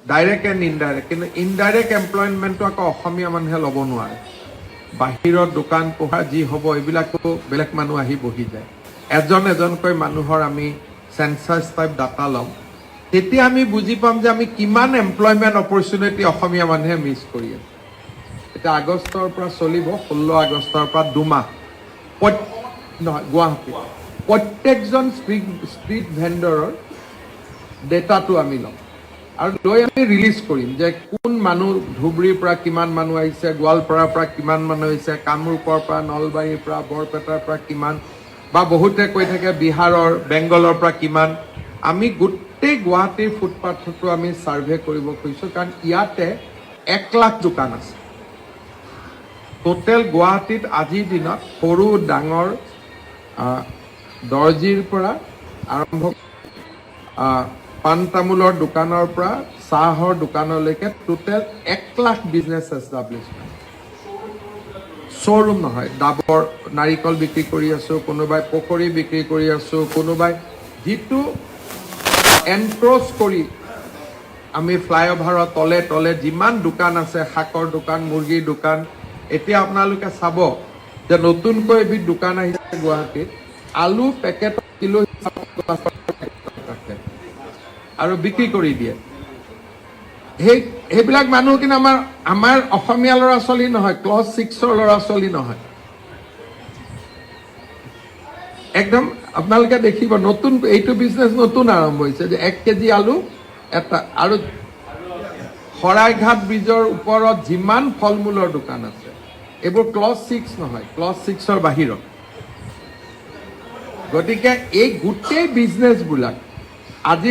Direct and indirect, কিন্তু indirect এমপ্লয়মেণ্টটো আকৌ অসমীয়া মানুহে ল'ব নোৱাৰে। বাহিৰত দোকান পোহাৰ যি হ'ব এইবিলাকো বেলেগ মানুহ আহি বহি যায়। এজন এজনকৈ মানুহৰ আমি চেঞ্চাছ টাইপ ডাটা ল'ম, তেতিয়া আমি বুজি পাম যে আমি কিমান এমপ্লয়মেণ্ট অপৰচুনিটি অসমীয়া মানুহে মিছ কৰি আছে। এতিয়া আগষ্টৰ পৰা চলিব, 16 আগষ্টৰ পৰা 2 মাহ নহয় গুৱাহাটীত প্ৰত্যেকজন ষ্ট্ৰীট ভেণ্ডৰৰ ডেটাটো আমি ল'ম আৰু লৈ আমি ৰিলিজ কৰিম যে কোন মানুহ ধুবুৰীৰ পৰা কিমান মানুহ আহিছে, গোৱালপাৰাৰ পৰা কিমান মানুহ আহিছে, কামৰূপৰ পৰা, নলবাৰীৰ পৰা, বৰপেটাৰ পৰা কিমান, বা বহুতে কৈ থাকে বিহাৰৰ, বেংগলৰ পৰা কিমান। আমি গোটেই গুৱাহাটীৰ ফুটপাথটো আমি ছাৰ্ভে কৰিব খুজিছোঁ, কাৰণ ইয়াতে 1 লাখ দোকান আছে। টোটেল গুৱাহাটীত আজিৰ দিনত সৰু ডাঙৰ দৰ্জিৰ পৰা আৰম্ভ পাণ তামোলৰ দোকানৰ পৰা চাহৰ দোকানলৈকে total 1 lakh business establishment. Showroom নহয়, ডাবৰ নাৰিকল বিক্ৰী কৰি আছোঁ, কোনোবাই পকৰি বিক্ৰী কৰি আছোঁ, কোনোবাই যিটো এনক্ৰ'চ কৰি আমি ফ্লাইঅভাৰৰ তলে তলে যিমান দোকান আছে, শাকৰ দোকান, মুৰ্গীৰ দোকান, এতিয়া আপোনালোকে চাব যে নতুনকৈ এবিধ দোকান আহিছে গুৱাহাটীত, আলু পেকেট কিলো আৰু বিক্ৰী কৰি দিয়ে। সেইবিলাক মানুহ কিন্তু আমাৰ অসমীয়া ল'ৰা ছোৱালী নহয়, ক্লাছ 6ৰ ল'ৰা ছোৱালী নহয়। একদম আপোনালোকে দেখিব নতুন এইটো বিজনেছ নতুন আৰম্ভ হৈছে যে 1 কেজি আলু এটা। আৰু শৰাইঘাট ব্ৰিজৰ ওপৰত যিমান ফল মূলৰ দোকান আছে এইবোৰ ক্লাছ 6 নহয়, ক্লাছ 6ৰ বাহিৰত। গতিকে এই গোটেই বিজনেছবিলাক আজি